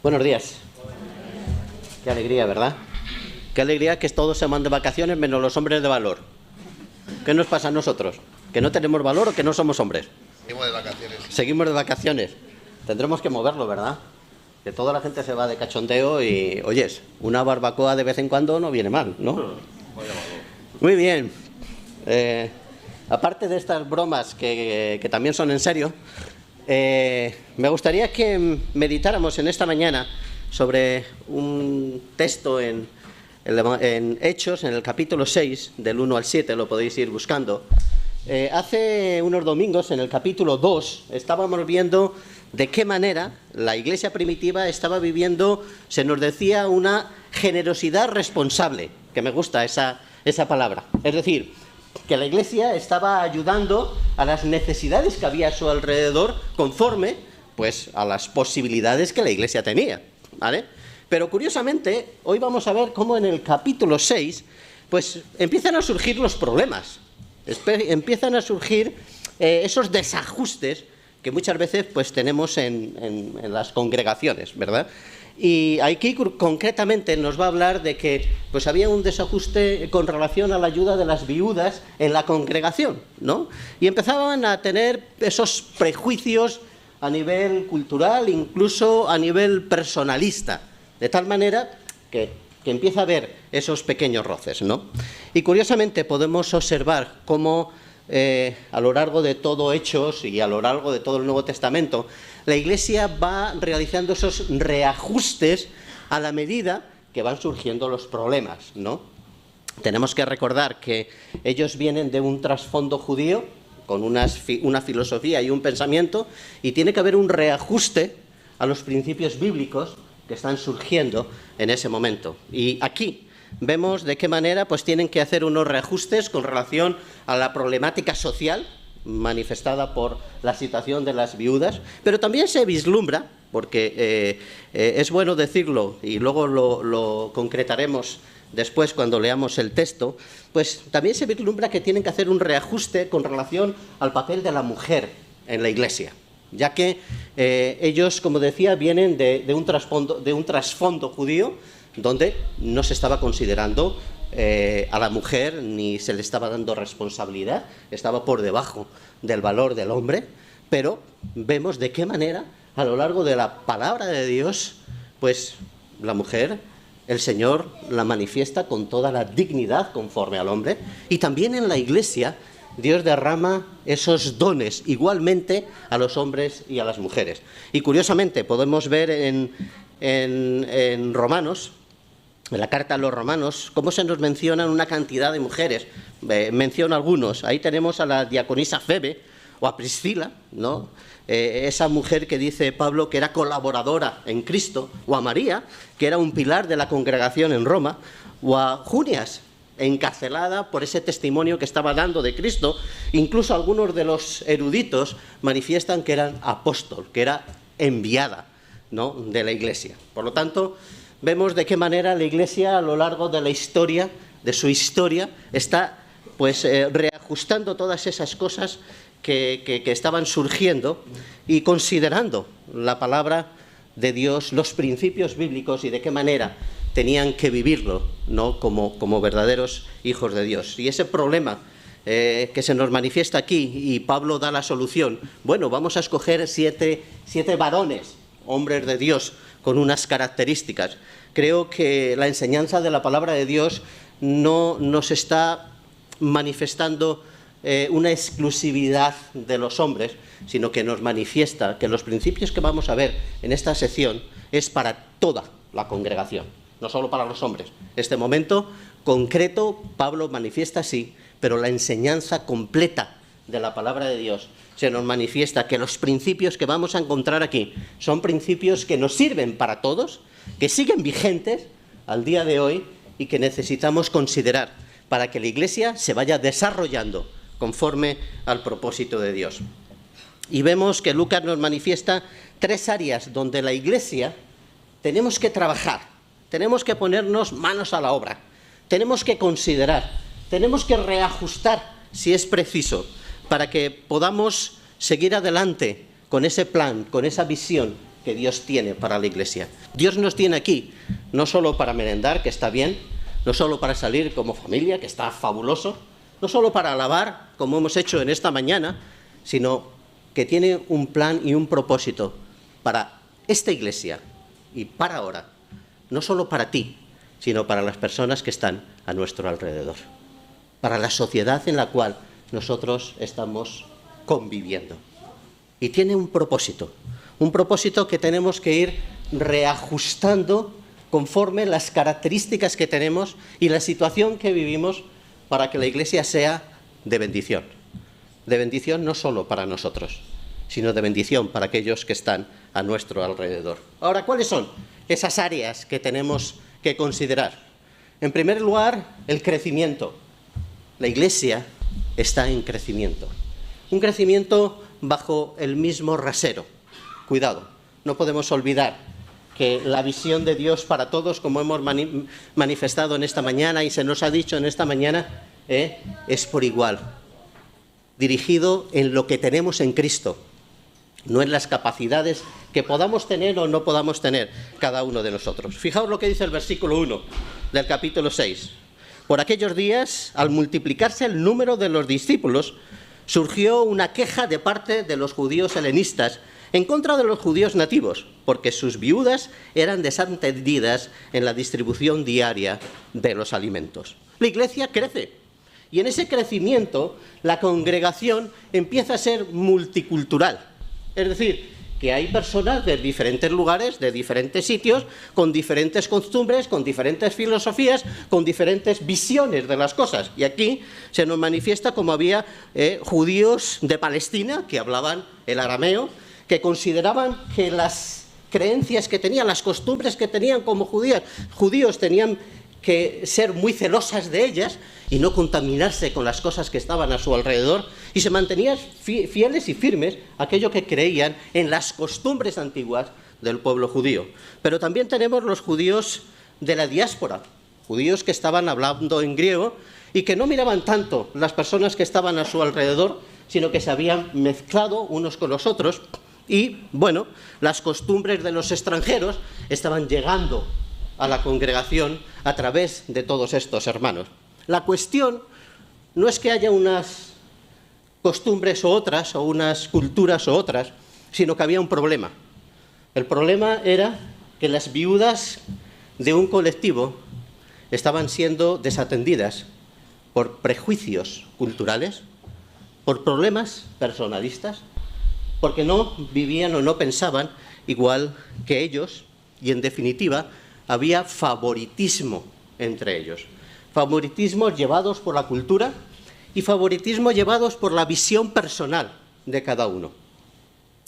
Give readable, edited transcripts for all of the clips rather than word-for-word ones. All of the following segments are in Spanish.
Buenos días. Qué alegría, ¿verdad? Qué alegría que todos se van de vacaciones menos los hombres de valor. ¿Qué nos pasa a nosotros? ¿Que no tenemos valor o que no somos hombres? Seguimos de vacaciones. Seguimos de vacaciones. Tendremos que moverlo, ¿verdad? Que toda la gente se va de cachondeo y, oyes, una barbacoa de vez en cuando no viene mal, ¿no? Muy bien. Aparte de estas bromas que también son en serio, me gustaría que meditáramos en esta mañana sobre un texto en Hechos, en el capítulo 6, del 1 al 7, lo podéis ir buscando. Hace unos domingos, en el capítulo 2, estábamos viendo de qué manera la iglesia primitiva estaba viviendo, se nos decía, una generosidad responsable, que me gusta esa palabra. Es decir, que la iglesia estaba ayudando a las necesidades que había a su alrededor conforme, pues, a las posibilidades que la iglesia tenía, ¿vale? Pero curiosamente, hoy vamos a ver cómo en el capítulo 6, pues, empiezan a surgir los problemas, empiezan a surgir esos desajustes que muchas veces, pues, tenemos en las congregaciones, ¿verdad? Y aquí concretamente nos va a hablar de que pues había un desajuste con relación a la ayuda de las viudas en la congregación, ¿no? Y empezaban a tener esos prejuicios a nivel cultural, incluso a nivel personalista, de tal manera que empieza a haber esos pequeños roces, ¿no? Y curiosamente podemos observar cómo a lo largo de todo Hechos y a lo largo de todo el Nuevo Testamento, la Iglesia va realizando esos reajustes a la medida que van surgiendo los problemas, ¿no? Tenemos que recordar que ellos vienen de un trasfondo judío, con una filosofía y un pensamiento, y tiene que haber un reajuste a los principios bíblicos que están surgiendo en ese momento. Y aquí vemos de qué manera pues tienen que hacer unos reajustes con relación a la problemática social manifestada por la situación de las viudas, pero también se vislumbra, porque es bueno decirlo y luego lo concretaremos después cuando leamos el texto, pues también se vislumbra que tienen que hacer un reajuste con relación al papel de la mujer en la Iglesia, ya que ellos, como decía, vienen de un trasfondo judío donde no se estaba considerando a la mujer ni se le estaba dando responsabilidad, estaba por debajo del valor del hombre, pero vemos de qué manera a lo largo de la palabra de Dios, pues la mujer, el Señor la manifiesta con toda la dignidad conforme al hombre, y también en la Iglesia Dios derrama esos dones igualmente a los hombres y a las mujeres. Y curiosamente podemos ver en Romanos, en la carta a los Romanos, cómo se nos mencionan una cantidad de mujeres. Menciono algunos. Ahí tenemos a la diaconisa Febe o a Priscila, ¿no? Esa mujer que dice Pablo que era colaboradora en Cristo, o a María, que era un pilar de la congregación en Roma, o a Junias, encarcelada por ese testimonio que estaba dando de Cristo. Incluso algunos de los eruditos manifiestan que eran apóstol, que era enviada, ¿no?, de la Iglesia. Por lo tanto, vemos de qué manera la Iglesia a lo largo de la historia, de su historia, está pues reajustando todas esas cosas que estaban surgiendo y considerando la palabra de Dios, los principios bíblicos y de qué manera tenían que vivirlo, ¿no?, como verdaderos hijos de Dios. Y ese problema que se nos manifiesta aquí, y Pablo da la solución, bueno, vamos a escoger siete varones, hombres de Dios, con unas características. Creo que la enseñanza de la palabra de Dios no nos está manifestando una exclusividad de los hombres, sino que nos manifiesta que los principios que vamos a ver en esta sección es para toda la congregación, no solo para los hombres. Este momento concreto Pablo manifiesta así, pero la enseñanza completa de la palabra de Dios se nos manifiesta que los principios que vamos a encontrar aquí son principios que nos sirven para todos, que siguen vigentes al día de hoy y que necesitamos considerar para que la Iglesia se vaya desarrollando conforme al propósito de Dios. Y vemos que Lucas nos manifiesta 3 áreas donde la Iglesia tenemos que trabajar, tenemos que ponernos manos a la obra, tenemos que considerar, tenemos que reajustar si es preciso, para que podamos seguir adelante con ese plan, con esa visión que Dios tiene para la Iglesia. Dios nos tiene aquí, no solo para merendar, que está bien, no solo para salir como familia, que está fabuloso, no solo para alabar, como hemos hecho en esta mañana, sino que tiene un plan y un propósito para esta Iglesia y para ahora, no solo para ti, sino para las personas que están a nuestro alrededor, para la sociedad en la cual nosotros estamos conviviendo. Y tiene un propósito que tenemos que ir reajustando conforme las características que tenemos y la situación que vivimos para que la Iglesia sea de bendición no solo para nosotros, sino de bendición para aquellos que están a nuestro alrededor. Ahora, ¿cuáles son esas áreas que tenemos que considerar? En primer lugar, el crecimiento. La Iglesia está en crecimiento. Un crecimiento bajo el mismo rasero. Cuidado, no podemos olvidar que la visión de Dios para todos, como hemos manifestado en esta mañana y se nos ha dicho en esta mañana, es por igual, dirigido en lo que tenemos en Cristo, no en las capacidades que podamos tener o no podamos tener cada uno de nosotros. Fijaos lo que dice el versículo 1 del capítulo 6. Por aquellos días, al multiplicarse el número de los discípulos, surgió una queja de parte de los judíos helenistas en contra de los judíos nativos, porque sus viudas eran desatendidas en la distribución diaria de los alimentos. La Iglesia crece, y en ese crecimiento la congregación empieza a ser multicultural. Es decir, que hay personas de diferentes lugares, de diferentes sitios, con diferentes costumbres, con diferentes filosofías, con diferentes visiones de las cosas. Y aquí se nos manifiesta como había judíos de Palestina que hablaban el arameo, que consideraban que las creencias que tenían, las costumbres que tenían como judíos tenían que ser muy celosas de ellas y no contaminarse con las cosas que estaban a su alrededor, y se mantenían fieles y firmes a aquello que creían en las costumbres antiguas del pueblo judío. Pero también tenemos los judíos de la diáspora, judíos que estaban hablando en griego y que no miraban tanto las personas que estaban a su alrededor, sino que se habían mezclado unos con los otros y, bueno, las costumbres de los extranjeros estaban llegando a la congregación a través de todos estos hermanos. La cuestión no es que haya unas costumbres o otras, o unas culturas o otras, sino que había un problema. El problema era que las viudas de un colectivo estaban siendo desatendidas por prejuicios culturales, por problemas personalistas, porque no vivían o no pensaban igual que ellos, y en definitiva había favoritismo entre ellos. Favoritismos llevados por la cultura y favoritismos llevados por la visión personal de cada uno.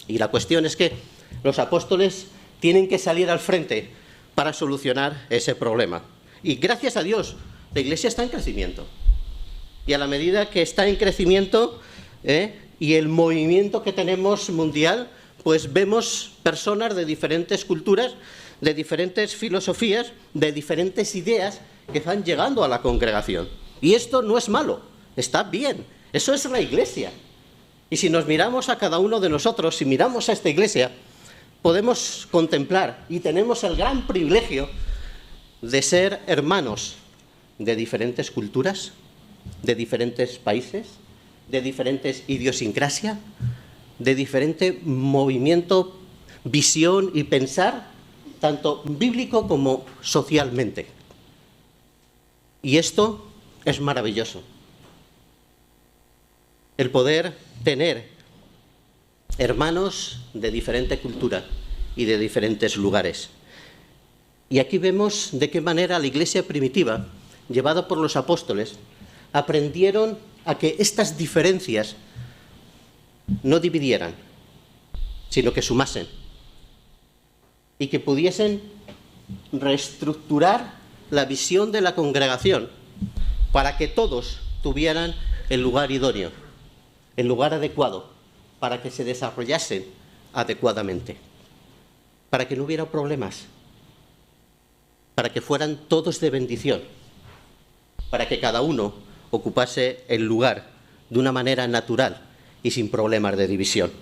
Y la cuestión es que los apóstoles tienen que salir al frente para solucionar ese problema. Y gracias a Dios, la Iglesia está en crecimiento. Y a la medida que está en crecimiento y el movimiento que tenemos mundial, pues vemos personas de diferentes culturas, de diferentes filosofías, de diferentes ideas que van llegando a la congregación. Y esto no es malo, está bien, eso es la Iglesia. Y si nos miramos a cada uno de nosotros, si miramos a esta Iglesia, podemos contemplar y tenemos el gran privilegio de ser hermanos de diferentes culturas, de diferentes países, de diferentes idiosincrasia, de diferente movimiento, visión y pensar, tanto bíblico como socialmente. Y esto es maravilloso. El poder tener hermanos de diferente cultura y de diferentes lugares. Y aquí vemos de qué manera la Iglesia primitiva, llevada por los apóstoles, aprendieron a que estas diferencias no dividieran, sino que sumasen, y que pudiesen reestructurar la visión de la congregación para que todos tuvieran el lugar idóneo, el lugar adecuado, para que se desarrollasen adecuadamente, para que no hubiera problemas, para que fueran todos de bendición, para que cada uno ocupase el lugar de una manera natural y sin problemas de división.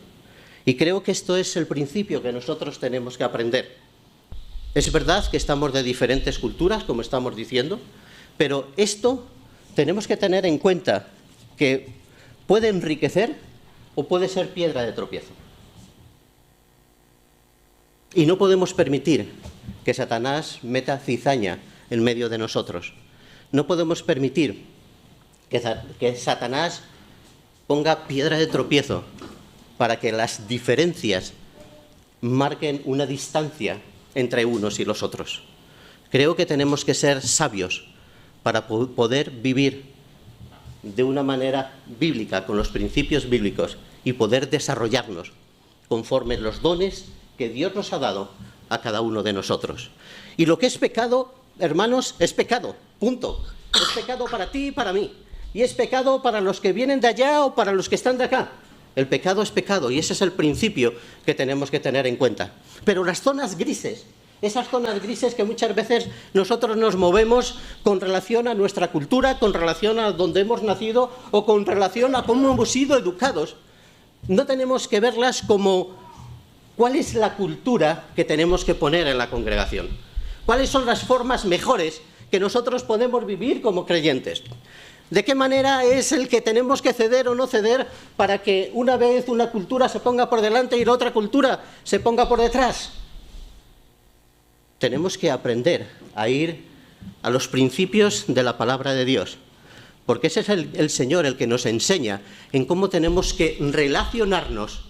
Y creo que esto es el principio que nosotros tenemos que aprender. Es verdad que estamos de diferentes culturas, como estamos diciendo, pero esto tenemos que tener en cuenta que puede enriquecer o puede ser piedra de tropiezo. Y no podemos permitir que Satanás meta cizaña en medio de nosotros. No podemos permitir que Satanás ponga piedra de tropiezo para que las diferencias marquen una distancia entre unos y los otros. Creo que tenemos que ser sabios para poder vivir de una manera bíblica, con los principios bíblicos, y poder desarrollarnos conforme los dones que Dios nos ha dado a cada uno de nosotros. Y lo que es pecado, hermanos, es pecado, punto. Es pecado para ti y para mí. Y es pecado para los que vienen de allá o para los que están de acá. El pecado es pecado y ese es el principio que tenemos que tener en cuenta. Pero las zonas grises, esas zonas grises que muchas veces nosotros nos movemos con relación a nuestra cultura, con relación a donde hemos nacido o con relación a cómo hemos sido educados, no tenemos que verlas como cuál es la cultura que tenemos que poner en la congregación. ¿Cuáles son las formas mejores que nosotros podemos vivir como creyentes? ¿De qué manera es el que tenemos que ceder o no ceder para que una vez una cultura se ponga por delante y la otra cultura se ponga por detrás? Tenemos que aprender a ir a los principios de la palabra de Dios, porque ese es el Señor el que nos enseña en cómo tenemos que relacionarnos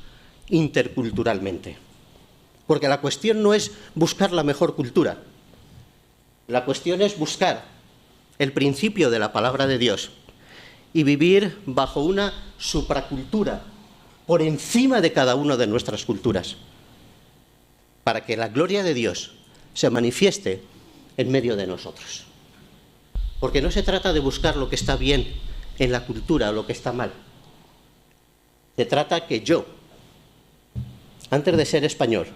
interculturalmente. Porque la cuestión no es buscar la mejor cultura, la cuestión es buscar el principio de la palabra de Dios y vivir bajo una supracultura por encima de cada una de nuestras culturas, para que la gloria de Dios se manifieste en medio de nosotros. Porque no se trata de buscar lo que está bien en la cultura o lo que está mal. Se trata que yo, antes de ser español,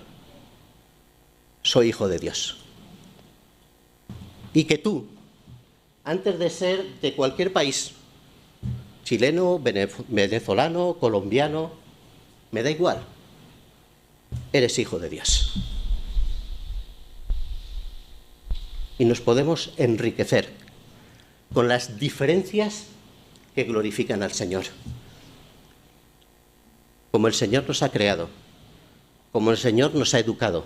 soy hijo de Dios. Y que tú, antes de ser de cualquier país, chileno, venezolano, colombiano, me da igual, eres hijo de Dios. Y nos podemos enriquecer con las diferencias que glorifican al Señor. Como el Señor nos ha creado, como el Señor nos ha educado,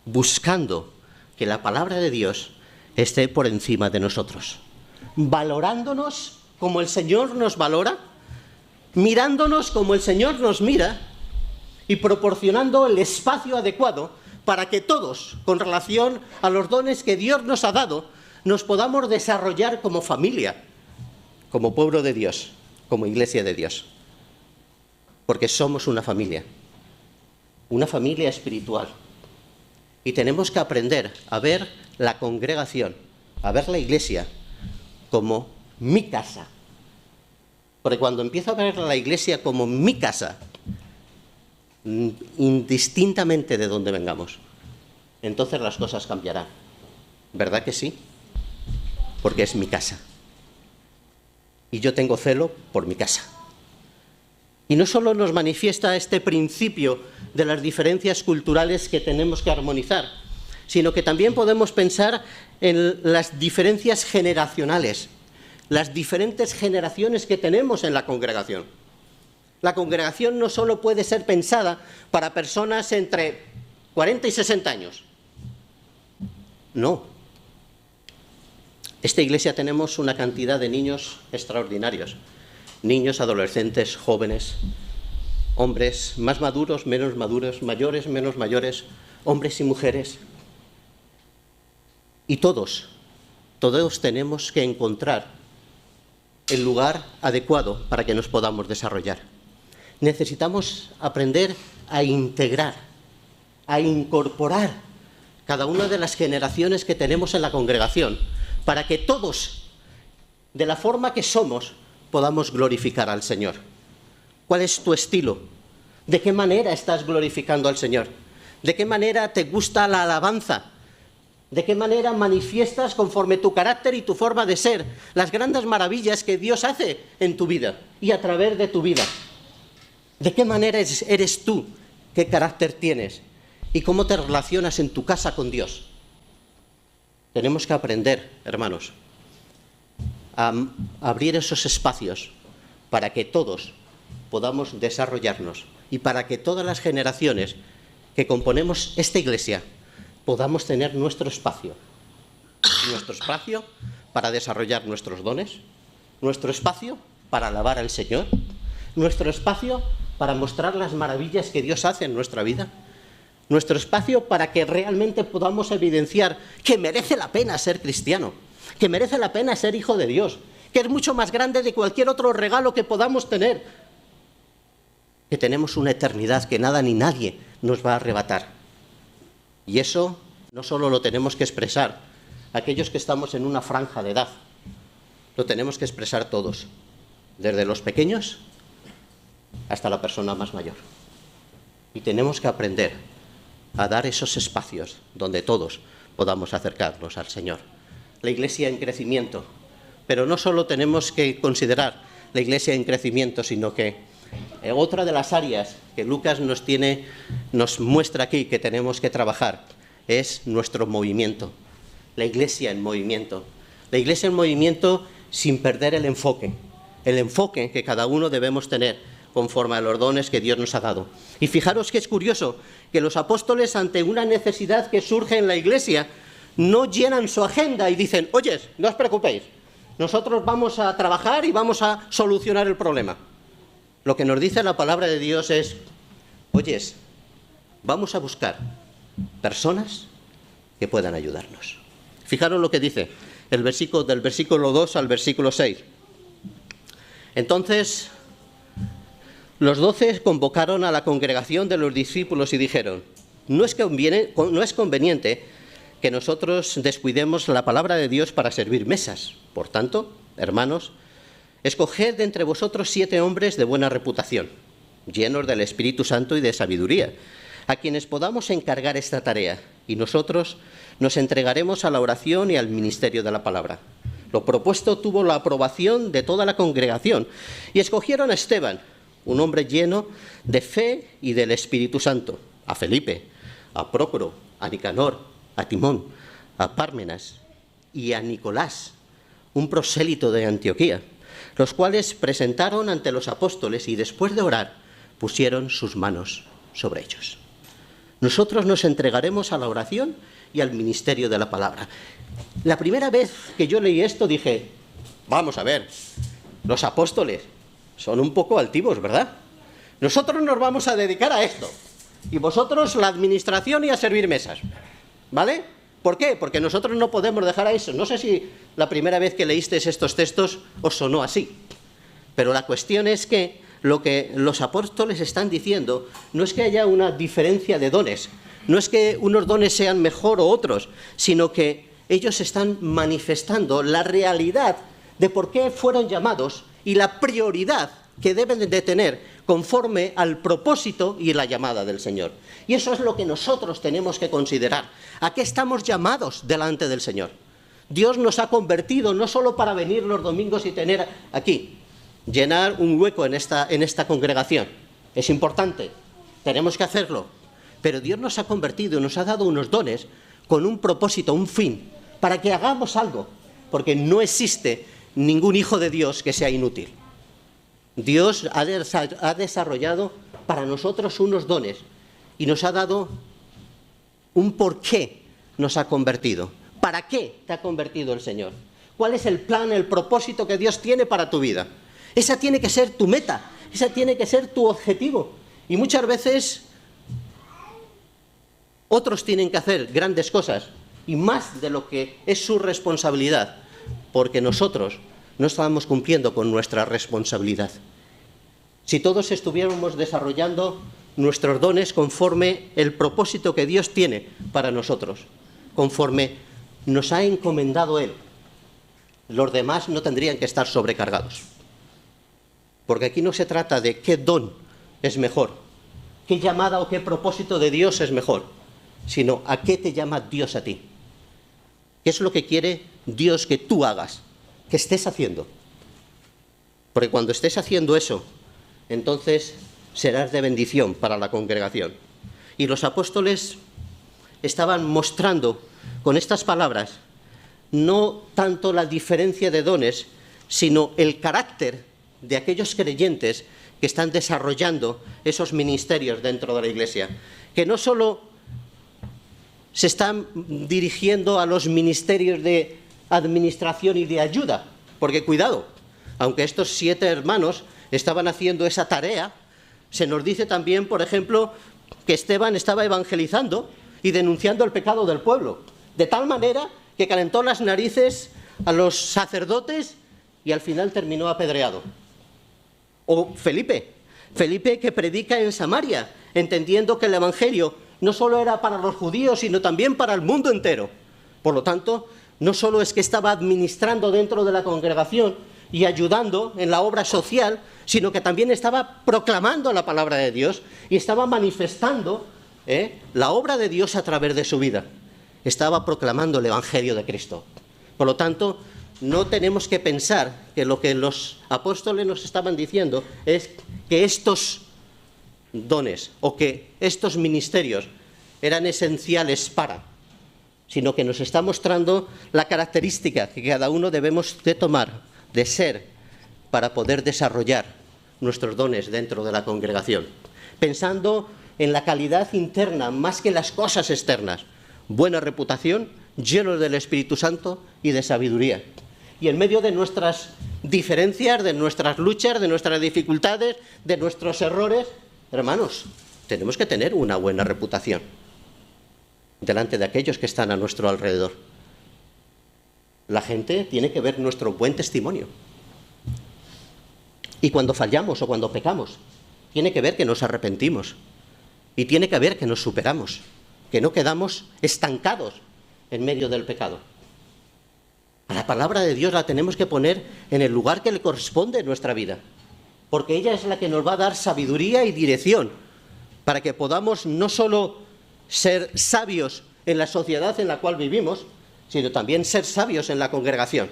buscando que la palabra de Dios esté por encima de nosotros, valorándonos como el Señor nos valora, mirándonos como el Señor nos mira y proporcionando el espacio adecuado para que todos, con relación a los dones que Dios nos ha dado, nos podamos desarrollar como familia, como pueblo de Dios, como iglesia de Dios. Porque somos una familia espiritual. Y tenemos que aprender a ver la congregación, a ver la iglesia como mi casa. Porque cuando empiezo a ver la iglesia como mi casa, indistintamente de dónde vengamos, entonces las cosas cambiarán. ¿Verdad que sí? Porque es mi casa. Y yo tengo celo por mi casa. Y no solo nos manifiesta este principio de las diferencias culturales que tenemos que armonizar, sino que también podemos pensar en las diferencias generacionales, las diferentes generaciones que tenemos en la congregación. La congregación no solo puede ser pensada para personas entre 40 y 60 años. No. Esta iglesia tenemos una cantidad de niños extraordinarios. Niños, adolescentes, jóvenes, hombres más maduros, menos maduros, mayores, menos mayores, hombres y mujeres. Y todos tenemos que encontrar el lugar adecuado para que nos podamos desarrollar. Necesitamos aprender a integrar, a incorporar cada una de las generaciones que tenemos en la congregación, para que todos, de la forma que somos, podamos glorificar al Señor. ¿Cuál es tu estilo? ¿De qué manera estás glorificando al Señor? ¿De qué manera te gusta la alabanza? ¿De qué manera manifiestas conforme tu carácter y tu forma de ser las grandes maravillas que Dios hace en tu vida y a través de tu vida? ¿De qué manera eres tú qué carácter tienes y cómo te relacionas en tu casa con Dios. Tenemos que aprender, hermanos, a abrir esos espacios para que todos podamos desarrollarnos y para que todas las generaciones que componemos esta iglesia podamos tener nuestro espacio para desarrollar nuestros dones, nuestro espacio para alabar al Señor, nuestro espacio para mostrar las maravillas que Dios hace en nuestra vida, nuestro espacio para que realmente podamos evidenciar que merece la pena ser cristiano, que merece la pena ser hijo de Dios, que es mucho más grande de cualquier otro regalo que podamos tener, que tenemos una eternidad que nada ni nadie nos va a arrebatar. Y eso no solo lo tenemos que expresar aquellos que estamos en una franja de edad, lo tenemos que expresar todos, desde los pequeños hasta la persona más mayor. Y tenemos que aprender a dar esos espacios donde todos podamos acercarnos al Señor. La iglesia en crecimiento, pero no solo tenemos que considerar la iglesia en crecimiento, sino que otra de las áreas que Lucas nos muestra aquí que tenemos que trabajar es nuestro movimiento, la iglesia en movimiento. La iglesia en movimiento sin perder el enfoque que cada uno debemos tener conforme a los dones que Dios nos ha dado. Y fijaros que es curioso que los apóstoles, ante una necesidad que surge en la iglesia, no llenan su agenda y dicen: oye, no os preocupéis, nosotros vamos a trabajar y vamos a solucionar el problema. Lo que nos dice la palabra de Dios es: oye, vamos a buscar personas que puedan ayudarnos. Fijaros lo que dice el versículo, del versículo 2 al versículo 6. Entonces los 12 convocaron a la congregación de los discípulos y dijeron: no es conveniente que nosotros descuidemos la palabra de Dios para servir mesas. Por tanto, hermanos, escoged de entre vosotros 7 hombres de buena reputación, llenos del Espíritu Santo y de sabiduría, a quienes podamos encargar esta tarea, y nosotros nos entregaremos a la oración y al ministerio de la palabra. Lo propuesto tuvo la aprobación de toda la congregación, y escogieron a Esteban, un hombre lleno de fe y del Espíritu Santo, a Felipe, a Prócoro, a Nicanor, a Timón, a Pármenas y a Nicolás, un prosélito de Antioquía, los cuales presentaron ante los apóstoles y después de orar pusieron sus manos sobre ellos. Nosotros nos entregaremos a la oración y al ministerio de la palabra. La primera vez que yo leí esto dije: vamos a ver, los apóstoles son un poco altivos, ¿verdad? Nosotros nos vamos a dedicar a esto y vosotros la administración y a servir mesas, ¿vale? ¿Por qué? Porque nosotros no podemos dejar a eso. No sé si la primera vez que leísteis estos textos os sonó así, pero la cuestión es que lo que los apóstoles están diciendo no es que haya una diferencia de dones, no es que unos dones sean mejor o otros, sino que ellos están manifestando la realidad de por qué fueron llamados y la prioridad que deben de tener conforme al propósito y la llamada del Señor. Y eso es lo que nosotros tenemos que considerar. ¿A qué estamos llamados delante del Señor? Dios nos ha convertido no solo para venir los domingos y tener aquí, llenar un hueco en esta congregación. Es importante, tenemos que hacerlo. Pero Dios nos ha convertido y nos ha dado unos dones con un propósito, un fin, para que hagamos algo. Porque no existe ningún hijo de Dios que sea inútil. Dios ha desarrollado para nosotros unos dones y nos ha dado un por qué nos ha convertido. ¿Para qué te ha convertido el Señor? ¿Cuál es el plan, el propósito que Dios tiene para tu vida? Esa tiene que ser tu meta, esa tiene que ser tu objetivo. Y muchas veces otros tienen que hacer grandes cosas y más de lo que es su responsabilidad, porque nosotros no estábamos cumpliendo con nuestra responsabilidad. Si todos estuviéramos desarrollando nuestros dones conforme el propósito que Dios tiene para nosotros, conforme nos ha encomendado Él, los demás no tendrían que estar sobrecargados. Porque aquí no se trata de qué don es mejor, qué llamada o qué propósito de Dios es mejor, sino a qué te llama Dios a ti. ¿Qué es lo que quiere Dios que tú hagas, que estés haciendo? Porque cuando estés haciendo eso, entonces serás de bendición para la congregación. Y los apóstoles estaban mostrando con estas palabras no tanto la diferencia de dones, sino el carácter de aquellos creyentes que están desarrollando esos ministerios dentro de la Iglesia, que no solo se están dirigiendo a los ministerios de administración y de ayuda, porque cuidado, aunque estos 7 hermanos estaban haciendo esa tarea, se nos dice también, por ejemplo, que Esteban estaba evangelizando y denunciando el pecado del pueblo, de tal manera que calentó las narices a los sacerdotes y al final terminó apedreado. O Felipe que predica en Samaria, entendiendo que el evangelio no solo era para los judíos, sino también para el mundo entero. Por lo tanto, no solo es que estaba administrando dentro de la congregación y ayudando en la obra social, sino que también estaba proclamando la palabra de Dios y estaba manifestando la obra de Dios a través de su vida. Estaba proclamando el evangelio de Cristo. Por lo tanto, no tenemos que pensar que lo que los apóstoles nos estaban diciendo es que estos dones o que estos ministerios eran esenciales para, sino que nos está mostrando la característica que cada uno debemos de tomar, de ser, para poder desarrollar nuestros dones dentro de la congregación, pensando en la calidad interna más que en las cosas externas, buena reputación, llenos del Espíritu Santo y de sabiduría. Y en medio de nuestras diferencias, de nuestras luchas, de nuestras dificultades, de nuestros errores, hermanos, tenemos que tener una buena reputación delante de aquellos que están a nuestro alrededor. La gente tiene que ver nuestro buen testimonio. Y cuando fallamos o cuando pecamos, tiene que ver que nos arrepentimos. Y tiene que ver que nos superamos, que no quedamos estancados en medio del pecado. A la palabra de Dios la tenemos que poner en el lugar que le corresponde en nuestra vida, porque ella es la que nos va a dar sabiduría y dirección para que podamos no solo ser sabios en la sociedad en la cual vivimos, sino también ser sabios en la congregación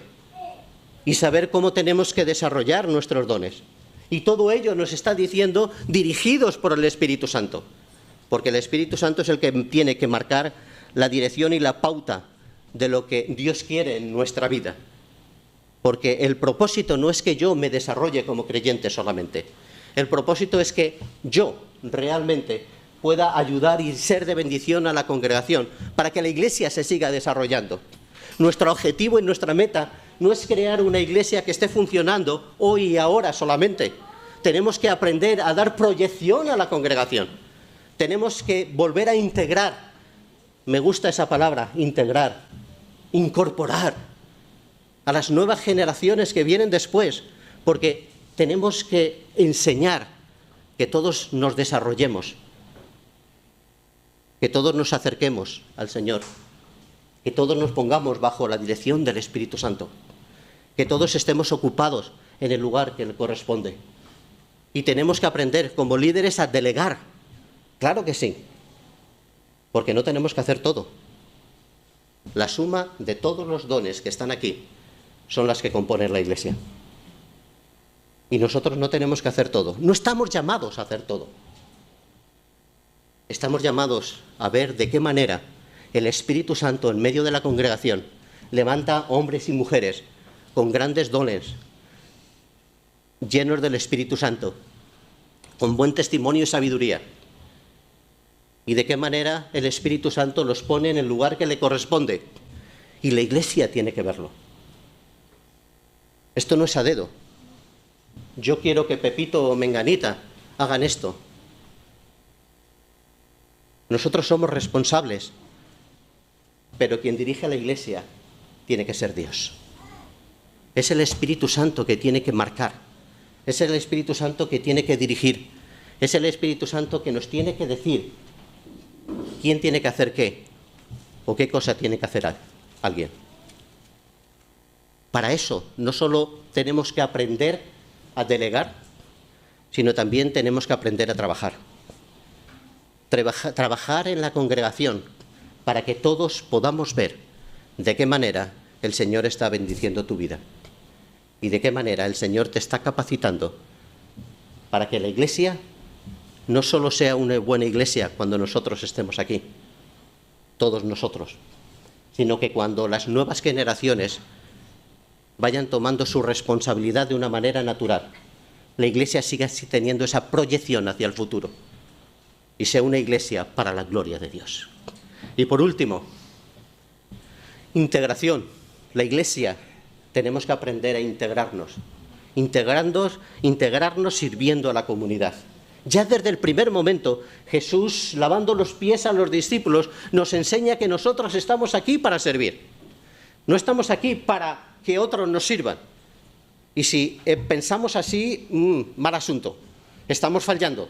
y saber cómo tenemos que desarrollar nuestros dones. Y todo ello nos está diciendo dirigidos por el Espíritu Santo, porque el Espíritu Santo es el que tiene que marcar la dirección y la pauta de lo que Dios quiere en nuestra vida. Porque el propósito no es que yo me desarrolle como creyente solamente. El propósito es que yo realmente pueda ayudar y ser de bendición a la congregación para que la iglesia se siga desarrollando. Nuestro objetivo y nuestra meta no es crear una iglesia que esté funcionando hoy y ahora solamente. Tenemos que aprender a dar proyección a la congregación. Tenemos que volver a integrar. Me gusta esa palabra, integrar, incorporar a las nuevas generaciones que vienen después, porque tenemos que enseñar que todos nos desarrollemos, que todos nos acerquemos al Señor, que todos nos pongamos bajo la dirección del Espíritu Santo, que todos estemos ocupados en el lugar que le corresponde. Y tenemos que aprender como líderes a delegar, claro que sí, porque no tenemos que hacer todo. La suma de todos los dones que están aquí son las que componen la iglesia. Y nosotros no tenemos que hacer todo. No estamos llamados a hacer todo. Estamos llamados a ver de qué manera el Espíritu Santo en medio de la congregación levanta hombres y mujeres con grandes dones, llenos del Espíritu Santo, con buen testimonio y sabiduría. Y de qué manera el Espíritu Santo los pone en el lugar que le corresponde. Y la iglesia tiene que verlo. Esto no es a dedo. Yo quiero que Pepito o Menganita hagan esto. Nosotros somos responsables, pero quien dirige a la iglesia tiene que ser Dios. Es el Espíritu Santo que tiene que marcar. Es el Espíritu Santo que tiene que dirigir. Es el Espíritu Santo que nos tiene que decir quién tiene que hacer qué o qué cosa tiene que hacer alguien. Para eso no solo tenemos que aprender a delegar, sino también tenemos que aprender a trabajar. Trabajar en la congregación para que todos podamos ver de qué manera el Señor está bendiciendo tu vida y de qué manera el Señor te está capacitando para que la iglesia no solo sea una buena iglesia cuando nosotros estemos aquí, todos nosotros, sino que cuando las nuevas generaciones vayan tomando su responsabilidad de una manera natural, la iglesia siga teniendo esa proyección hacia el futuro y sea una iglesia para la gloria de Dios. Y por último, integración. La iglesia tenemos que aprender a integrarnos sirviendo a la comunidad. Ya desde el primer momento, Jesús, lavando los pies a los discípulos, nos enseña que nosotros estamos aquí para servir. No estamos aquí para que otros nos sirvan. Y si pensamos así, mal asunto. Estamos fallando.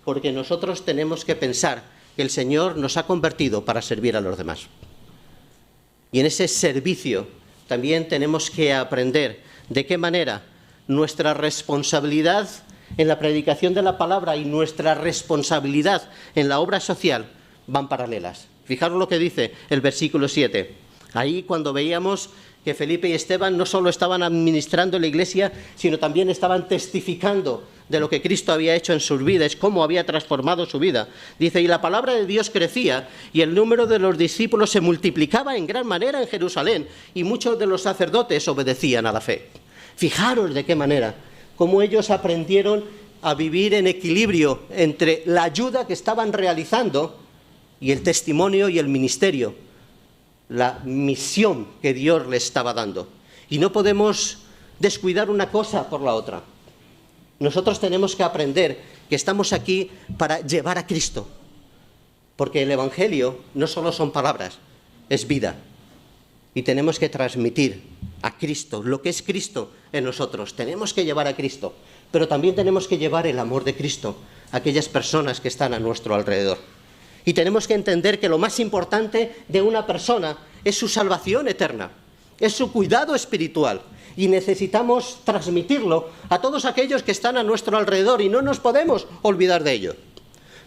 Porque nosotros tenemos que pensar que el Señor nos ha convertido para servir a los demás. Y en ese servicio también tenemos que aprender de qué manera nuestra responsabilidad en la predicación de la palabra y nuestra responsabilidad en la obra social van paralelas. Fijaros lo que dice el versículo 7. Ahí cuando veíamos que Felipe y Esteban no solo estaban administrando la iglesia, sino también estaban testificando de lo que Cristo había hecho en sus vidas, cómo había transformado su vida. Dice, y la palabra de Dios crecía y el número de los discípulos se multiplicaba en gran manera en Jerusalén y muchos de los sacerdotes obedecían a la fe. Fijaros de qué manera, cómo ellos aprendieron a vivir en equilibrio entre la ayuda que estaban realizando y el testimonio y el ministerio, la misión que Dios les estaba dando. Y no podemos descuidar una cosa por la otra. Nosotros tenemos que aprender que estamos aquí para llevar a Cristo, porque el Evangelio no solo son palabras, es vida. Y tenemos que transmitir a Cristo, lo que es Cristo en nosotros. Tenemos que llevar a Cristo, pero también tenemos que llevar el amor de Cristo a aquellas personas que están a nuestro alrededor. Y tenemos que entender que lo más importante de una persona es su salvación eterna, es su cuidado espiritual. Y necesitamos transmitirlo a todos aquellos que están a nuestro alrededor y no nos podemos olvidar de ello.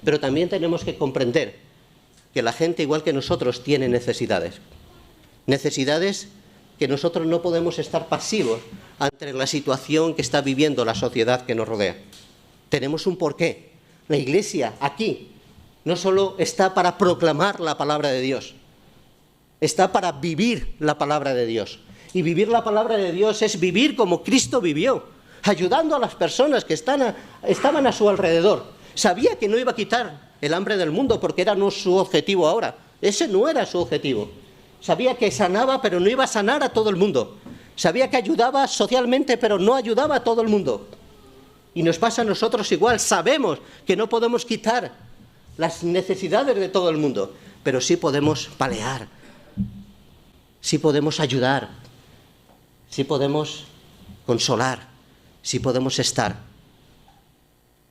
Pero también tenemos que comprender que la gente, igual que nosotros, tiene necesidades. Necesidades que nosotros no podemos estar pasivos ante la situación que está viviendo la sociedad que nos rodea. Tenemos un porqué. La Iglesia, aquí, no solo está para proclamar la palabra de Dios, está para vivir la palabra de Dios. Y vivir la palabra de Dios es vivir como Cristo vivió, ayudando a las personas que estaban a su alrededor. Sabía que no iba a quitar el hambre del mundo porque era no su objetivo ahora. Ese no era su objetivo. Sabía que sanaba, pero no iba a sanar a todo el mundo. Sabía que ayudaba socialmente, pero no ayudaba a todo el mundo. Y nos pasa a nosotros igual. Sabemos que no podemos quitar las necesidades de todo el mundo, pero sí podemos paliar, sí podemos ayudar, sí podemos consolar, sí podemos estar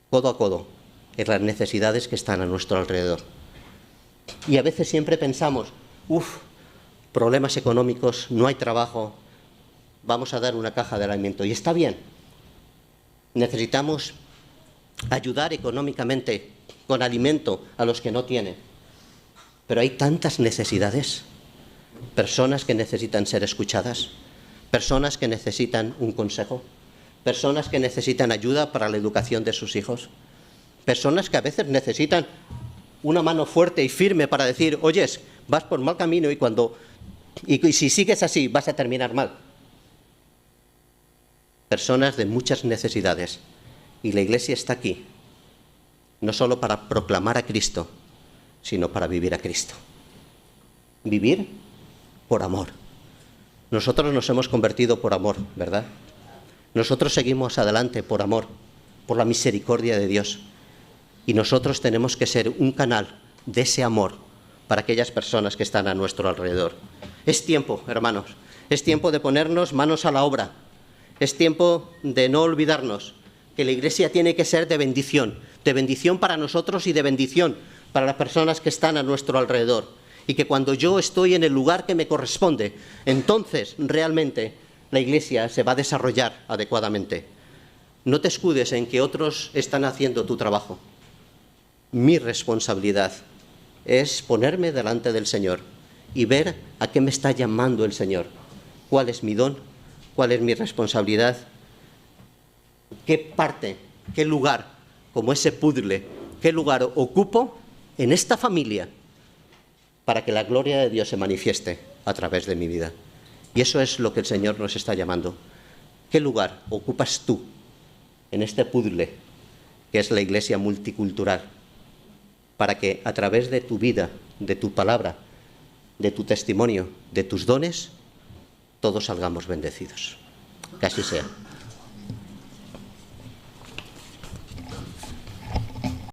codo a codo en las necesidades que están a nuestro alrededor. Y a veces siempre pensamos, problemas económicos, no hay trabajo, vamos a dar una caja de alimento. Y está bien, necesitamos ayudar económicamente con alimento a los que no tienen. Pero hay tantas necesidades, personas que necesitan ser escuchadas, personas que necesitan un consejo, personas que necesitan ayuda para la educación de sus hijos, personas que a veces necesitan una mano fuerte y firme para decir, oyes, vas por mal camino y si sigues así vas a terminar mal. Personas de muchas necesidades. Y la Iglesia está aquí, no solo para proclamar a Cristo, sino para vivir a Cristo. Vivir por amor. Nosotros nos hemos convertido por amor, ¿verdad? Nosotros seguimos adelante por amor, por la misericordia de Dios. Y nosotros tenemos que ser un canal de ese amor para aquellas personas que están a nuestro alrededor. Es tiempo, hermanos, es tiempo de ponernos manos a la obra. Es tiempo de no olvidarnos que la Iglesia tiene que ser de bendición para nosotros y de bendición para las personas que están a nuestro alrededor. Y que cuando yo estoy en el lugar que me corresponde, entonces realmente la Iglesia se va a desarrollar adecuadamente. No te escudes en que otros están haciendo tu trabajo. Mi responsabilidad es ponerme delante del Señor y ver a qué me está llamando el Señor. ¿Cuál es mi don? ¿Cuál es mi responsabilidad? ¿Qué parte, qué lugar, como ese puzzle, qué lugar ocupo en esta familia para que la gloria de Dios se manifieste a través de mi vida. Y eso es lo que el Señor nos está llamando. ¿Qué lugar ocupas tú en este puzzle que es la iglesia multicultural, para que a través de tu vida, de tu palabra, de tu testimonio, de tus dones, todos salgamos bendecidos? Que así sea.